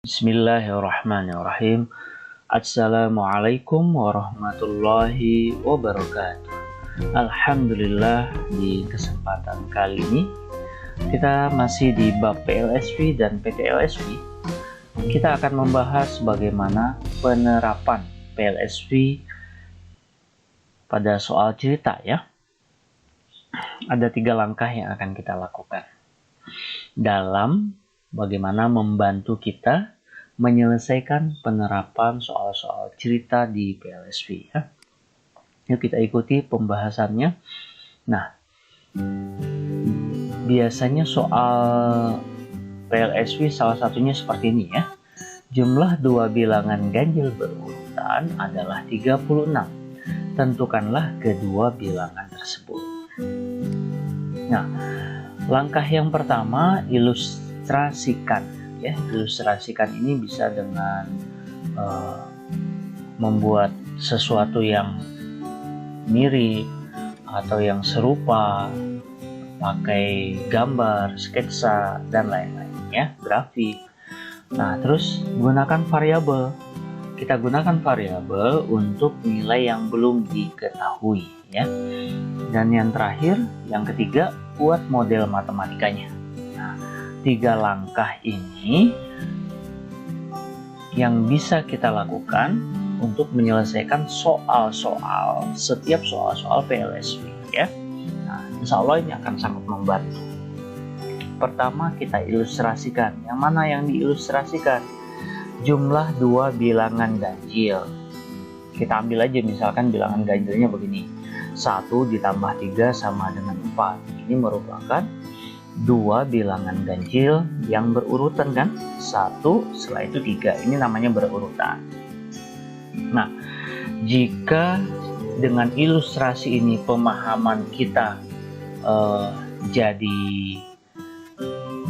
Bismillahirrahmanirrahim. Assalamualaikum warahmatullahi wabarakatuh. Alhamdulillah, di kesempatan kali ini kita masih di bab PLSV dan PTLSV. Kita akan membahas bagaimana penerapan PLSV pada soal cerita ya. Ada 3 langkah yang akan kita lakukan dalam bagaimana membantu kita menyelesaikan penerapan soal-soal cerita di PLSV ya. Yuk kita ikuti pembahasannya. Nah, biasanya soal PLSV salah satunya seperti ini ya. Jumlah 2 bilangan ganjil berurutan adalah 36. Tentukanlah kedua bilangan tersebut. Nah, langkah yang pertama, ilustrasikan ya. Ilustrasikan ini bisa dengan membuat sesuatu yang mirip atau yang serupa, pakai gambar, sketsa dan lain-lain ya, grafik. Nah, terus gunakan variabel. Kita gunakan variabel untuk nilai yang belum diketahui ya. Dan yang terakhir, yang ketiga, buat model matematikanya. Nah, 3 langkah ini yang bisa kita lakukan untuk menyelesaikan setiap soal-soal PLSV ya. Nah, insya Allah ini akan sangat membantu. Pertama, kita ilustrasikan. Yang mana yang diilustrasikan? Jumlah 2 bilangan ganjil. Kita ambil aja misalkan bilangan ganjilnya begini. 1 ditambah 3 sama dengan 4. Ini merupakan 2 bilangan ganjil yang berurutan kan? 1, setelah itu 3. Ini namanya berurutan. Nah, jika dengan ilustrasi ini pemahaman kita jadi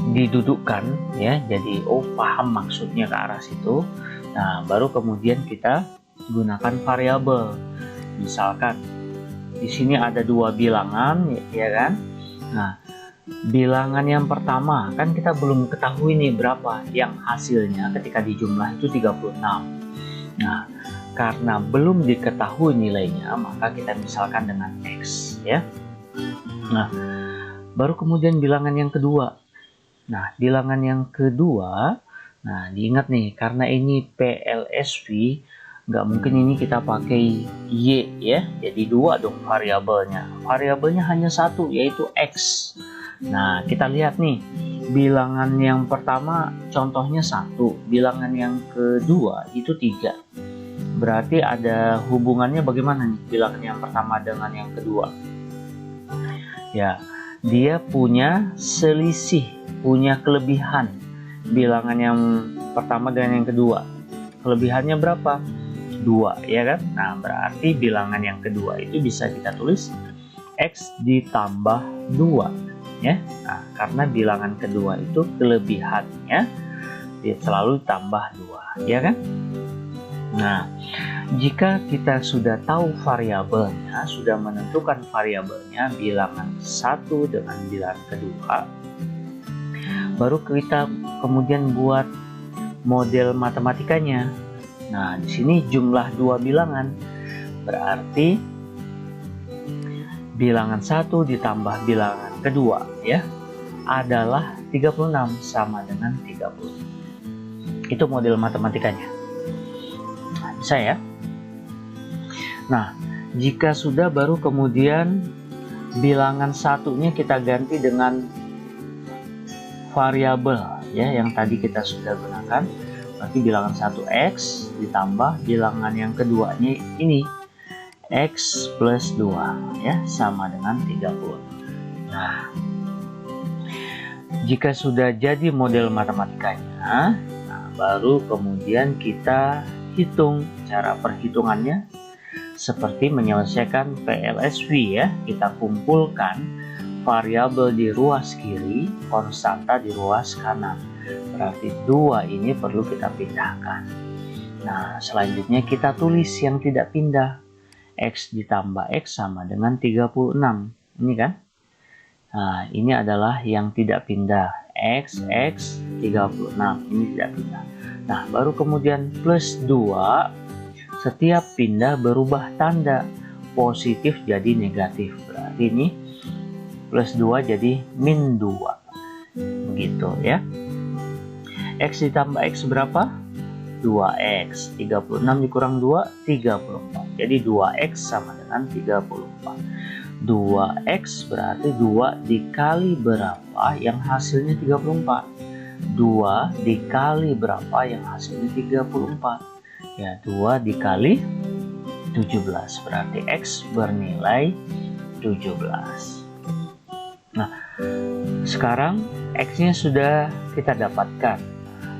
didudukkan ya, jadi paham maksudnya ke arah situ. Nah, baru kemudian kita gunakan variabel. Misalkan di sini ada 2 bilangan ya kan. Nah, bilangan yang pertama kan kita belum ketahui nih berapa yang hasilnya ketika dijumlah itu 36. Nah, karena belum diketahui nilainya, maka kita misalkan dengan X ya. Nah, baru kemudian bilangan yang kedua. Nah, bilangan yang kedua, nah diingat nih, karena ini PLSV, nggak mungkin ini kita pakai Y ya, jadi 2 dong variabelnya. Variabelnya hanya 1, yaitu X. Nah, kita lihat nih, bilangan yang pertama contohnya 1, bilangan yang kedua itu 3. Berarti ada hubungannya bagaimana nih bilangan yang pertama dengan yang kedua? Ya, dia punya selisih, punya kelebihan. Bilangan yang pertama dengan yang kedua, kelebihannya berapa? 2 ya kan. Nah, berarti bilangan yang kedua itu bisa kita tulis X ditambah 2 ya. Nah, karena bilangan kedua itu kelebihannya dia selalu tambah 2 ya kan. Nah, jika kita sudah tahu variabelnya, sudah menentukan variabelnya bilangan 1 dengan bilangan kedua, baru kita kemudian buat model matematikanya. Nah, di sini jumlah 2 bilangan, berarti bilangan 1 ditambah bilangan kedua ya adalah 36 sama dengan 30. Itu model matematikanya. Nah, bisa ya. Nah, jika sudah, baru kemudian bilangan satunya kita ganti dengan variabel ya yang tadi kita sudah gunakan. Berarti bilangan 1 X ditambah bilangan yang keduanya ini X plus 2 ya sama dengan 30. Nah, jika sudah jadi model matematikanya, nah, baru kemudian kita hitung. Cara perhitungannya seperti menyelesaikan PLSV ya. Kita kumpulkan variabel di ruas kiri, konstanta di ruas kanan. Berarti 2 ini perlu kita pindahkan. Nah, selanjutnya kita tulis yang tidak pindah. X ditambah X sama dengan 36. Ini kan. Nah, ini adalah yang tidak pindah. X 36, ini tidak pindah. Nah, baru kemudian plus 2, setiap pindah berubah tanda. Positif jadi negatif. Berarti ini plus 2 jadi min 2. Begitu ya. X ditambah X berapa? 2X. 36 dikurang 2, 34. Jadi 2X sama dengan 34. 2X berarti 2 dikali berapa yang hasilnya 34. 2 dikali berapa yang hasilnya 34. Ya, 2 dikali 17. Berarti X bernilai 17. Nah, sekarang X-nya sudah kita dapatkan.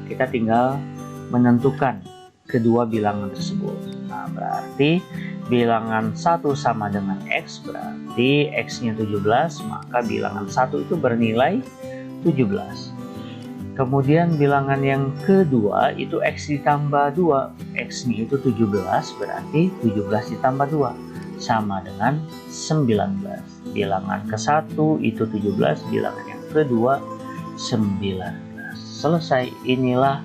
Kita tinggal menentukan kedua bilangan tersebut. Nah, berarti bilangan 1 sama dengan X, berarti X-nya 17, maka bilangan 1 itu bernilai 17. Kemudian bilangan yang kedua itu X ditambah 2. X-nya itu 17, berarti 17 ditambah 2 sama dengan 19. Bilangan ke-1 itu 17, bilangan yang kedua 19. Selesai. Inilah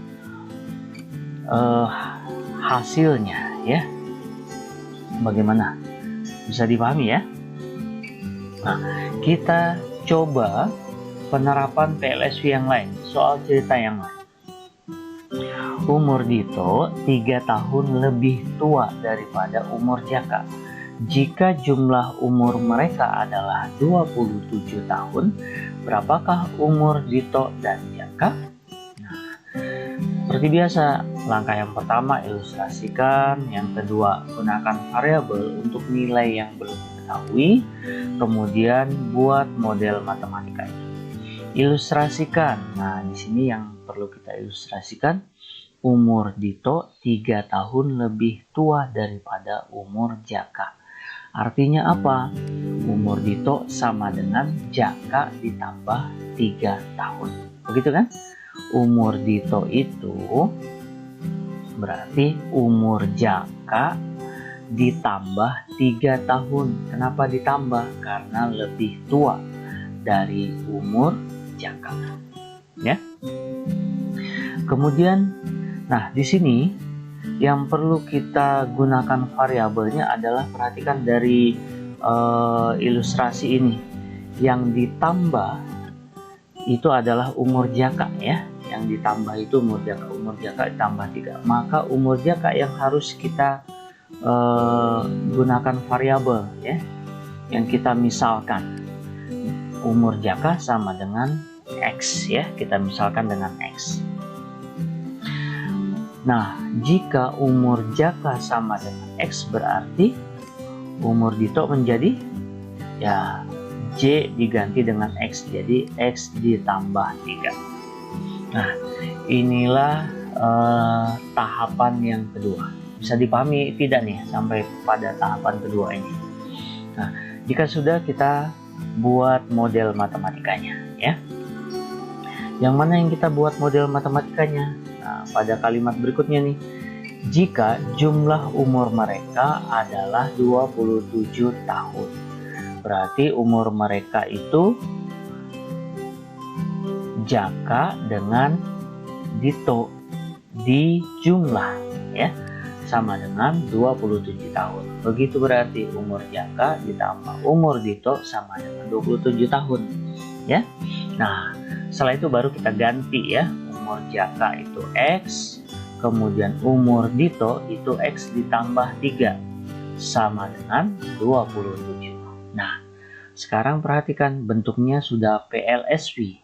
hasilnya ya. Bagaimana? Bisa dipahami ya? Nah, kita coba penerapan PLSV yang lain, soal cerita yang lain. Umur Dito 3 tahun lebih tua daripada umur Jaka. Jika jumlah umur mereka adalah 27 tahun, berapakah umur Dito dan Jaka? Seperti biasa, langkah yang pertama ilustrasikan, yang kedua gunakan variabel untuk nilai yang belum diketahui, kemudian buat model matematika itu. Ilustrasikan. Nah, di sini yang perlu kita ilustrasikan, umur Dito 3 tahun lebih tua daripada umur Jaka. Artinya apa? Umur Dito sama dengan Jaka ditambah 3 tahun. Begitu kan? Umur Dito itu berarti umur Jaka ditambah 3 tahun. Kenapa ditambah? Karena lebih tua dari umur Jaka. Ya. Kemudian, nah di sini yang perlu kita gunakan variabelnya adalah, perhatikan dari ilustrasi ini, yang ditambah itu adalah umur Jaka ya. Yang ditambah itu umur Jaka ditambah 3. Maka umur Jaka yang harus kita gunakan variabel ya. Yang kita misalkan umur Jaka sama dengan X ya. Kita misalkan dengan X. Nah, jika umur Jaka sama dengan X, berarti umur Dito menjadi ya J diganti dengan X, jadi X ditambah 3. Nah, inilah tahapan yang kedua. Bisa dipahami tidak nih sampai pada tahapan kedua ini? Nah, jika sudah, kita buat model matematikanya ya. Yang mana yang kita buat model matematikanya? Nah, pada kalimat berikutnya nih, jika jumlah umur mereka adalah 27 tahun. Berarti umur mereka itu Jaka dengan Dito di jumlah ya, sama dengan 27 tahun. Begitu berarti umur Jaka ditambah umur Dito sama dengan 27 tahun ya. Nah, setelah itu baru kita ganti ya. Umur Jaka itu X, kemudian umur Dito itu X ditambah 3 sama dengan 27. Nah, sekarang perhatikan bentuknya sudah PLSV.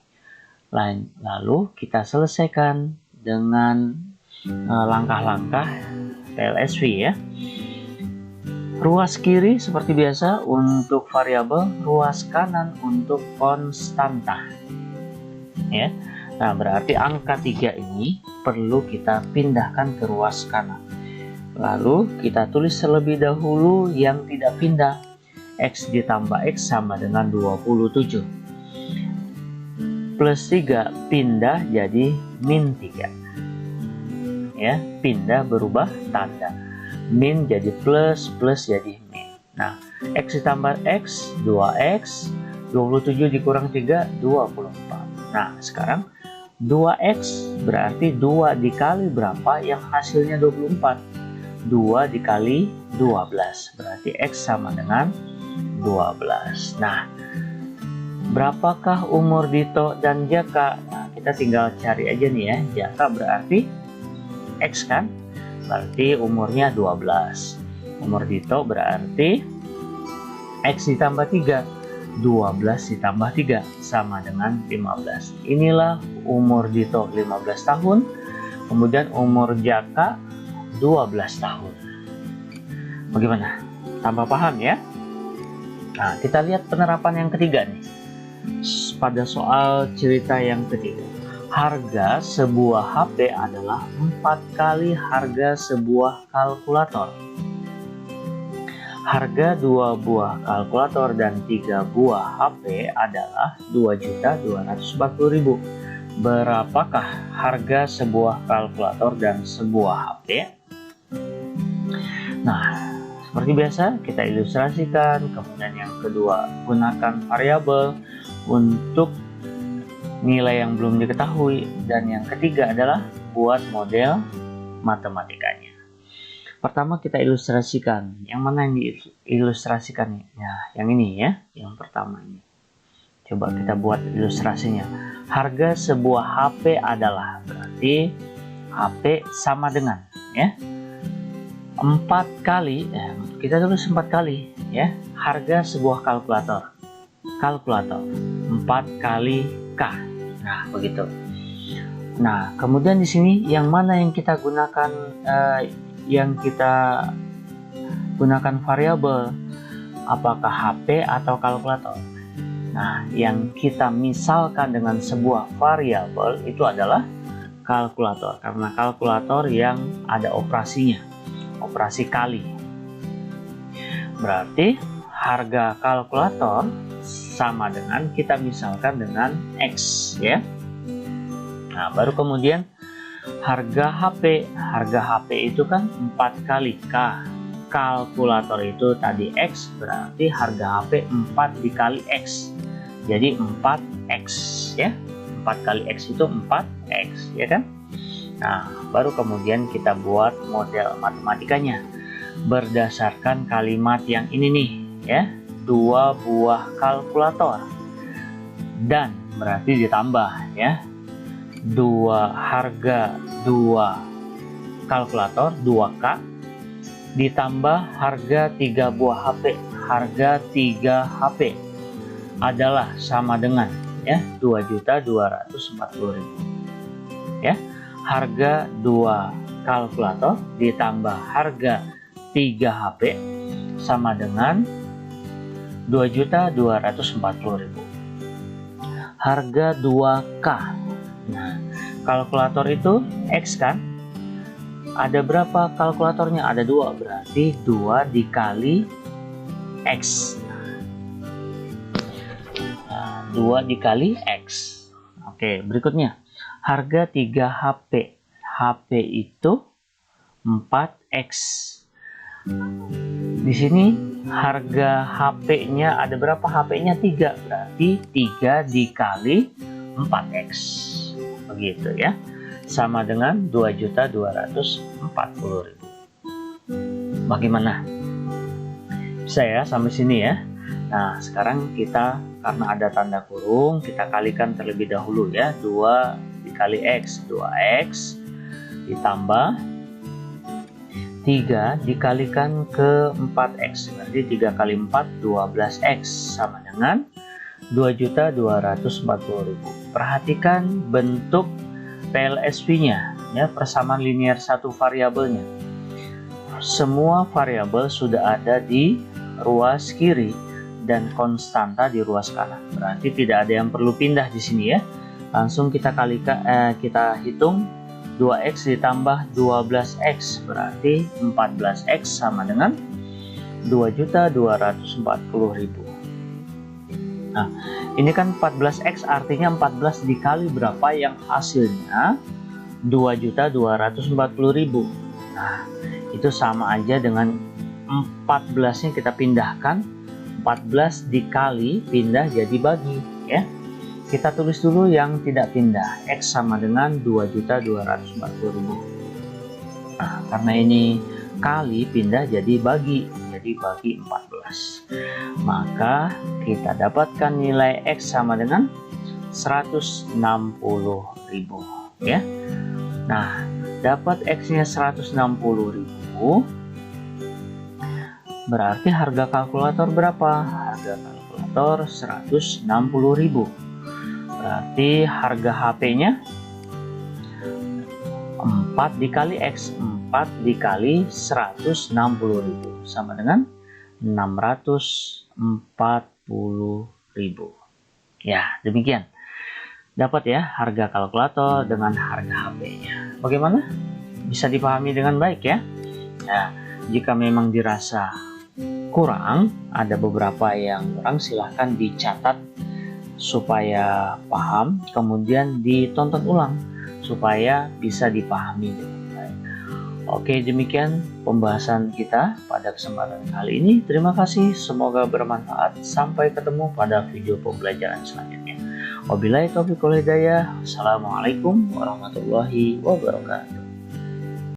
Lalu kita selesaikan dengan langkah-langkah PLSV ya. Ruas kiri seperti biasa untuk variabel, ruas kanan untuk konstanta. Ya. Nah, berarti angka 3 ini perlu kita pindahkan ke ruas kanan. Lalu kita tulis terlebih dahulu yang tidak pindah. X ditambah X sama dengan 27. Plus 3 pindah jadi min 3. Ya, pindah berubah tanda. Min jadi plus, plus jadi min. Nah, X ditambah X, 2X, 27 dikurang 3, 24. Nah, sekarang 2x berarti 2 dikali berapa yang hasilnya 24? 2 dikali 12, berarti x sama dengan 12. Nah, berapakah umur Dito dan Jaka? Nah, kita tinggal cari aja nih ya. Jaka berarti x kan? Berarti umurnya 12. Umur Dito berarti x ditambah 3. 12 ditambah 3 sama dengan 15. Inilah umur Dito 15 tahun. Kemudian umur Jaka 12 tahun. Bagaimana? Tambah paham ya? Nah, kita lihat penerapan yang ketiga nih. Pada soal cerita yang ketiga. Harga sebuah HP adalah 4 kali harga sebuah kalkulator. Harga 2 buah kalkulator dan 3 buah HP adalah 2.240.000. Berapakah harga sebuah kalkulator dan sebuah HP? Nah, seperti biasa kita ilustrasikan. Kemudian yang kedua, gunakan variabel untuk nilai yang belum diketahui. Dan yang ketiga adalah buat model matematikanya. Pertama kita ilustrasikan. Yang mana yang diilustrasikan? Ya, yang ini ya. Yang pertama ini. Coba kita buat ilustrasinya. Harga sebuah HP adalah, berarti HP sama dengan ya 4 kali ya, kita tulis 4 kali ya, harga sebuah kalkulator 4 kali K. Nah, begitu. Nah, kemudian di sini yang mana yang kita gunakan variabel, apakah HP atau kalkulator? Nah, yang kita misalkan dengan sebuah variabel itu adalah kalkulator, karena kalkulator yang ada operasinya, operasi kali. Berarti harga kalkulator sama dengan, kita misalkan dengan X ya. Nah, baru kemudian harga HP itu kan 4 kali K. Kalkulator itu tadi X, berarti harga HP 4 dikali X. Jadi 4X ya. 4 kali X itu 4X ya kan. Nah, baru kemudian kita buat model matematikanya berdasarkan kalimat yang ini nih ya. 2 buah kalkulator dan berarti ditambah ya. Harga 2 kalkulator 2K ditambah harga 3 buah HP. Harga 3 HP adalah sama dengan ya 2.240.000 ya. Harga 2 kalkulator ditambah harga 3 HP sama dengan 2.240.000. Harga 2K. Nah, kalkulator itu X kan? Ada berapa kalkulatornya? Ada 2, berarti 2 dikali X. Nah, 2 dikali X. Oke, berikutnya. Harga 3 HP. HP itu 4X. Di sini harga HP-nya ada berapa? HP-nya 3, berarti 3 dikali 4X. Begitu ya. Sama dengan 2.240.000. Bagaimana? Bisa ya sampai sini ya. Nah, sekarang kita karena ada tanda kurung, kita kalikan terlebih dahulu ya. 2 dikali X, 2X ditambah 3 dikalikan ke 4X, berarti 3 kali 4 12X sama dengan 2.240.000. Perhatikan bentuk PLSP-nya ya, persamaan linear satu variabelnya. Semua variabel sudah ada di ruas kiri dan konstanta di ruas kanan. Berarti tidak ada yang perlu pindah di sini ya. Langsung kita kita hitung 2X ditambah 12X berarti 14X sama dengan 2.240.000. Nah, ini kan 14X artinya 14 dikali berapa yang hasilnya 2.240.000. Nah, itu sama aja dengan 14-nya kita pindahkan 14 dikali pindah jadi bagi, ya. Kita tulis dulu yang tidak pindah. X sama dengan 2.240.000. Nah, karena ini kali pindah jadi bagi 14. Maka kita dapatkan nilai X sama dengan 160.000, ya. Nah, dapat X-nya 160.000. Berarti harga kalkulator berapa? Harga kalkulator 160.000. Berarti harga HP-nya 4 dikali X, 4 dikali 160.000 sama dengan 640.000. Ya, demikian. Dapat ya harga kalkulator dengan harga HP-nya. Bagaimana? Bisa dipahami dengan baik ya? Nah, jika memang dirasa kurang, ada beberapa yang kurang, silahkan dicatat supaya paham, kemudian ditonton ulang supaya bisa dipahami dengan baik. Oke, demikian pembahasan kita pada kesempatan kali ini. Terima kasih, semoga bermanfaat. Sampai ketemu pada video pembelajaran selanjutnya. Wabillahi taufiq wal hidayah. Assalamualaikum warahmatullahi wabarakatuh.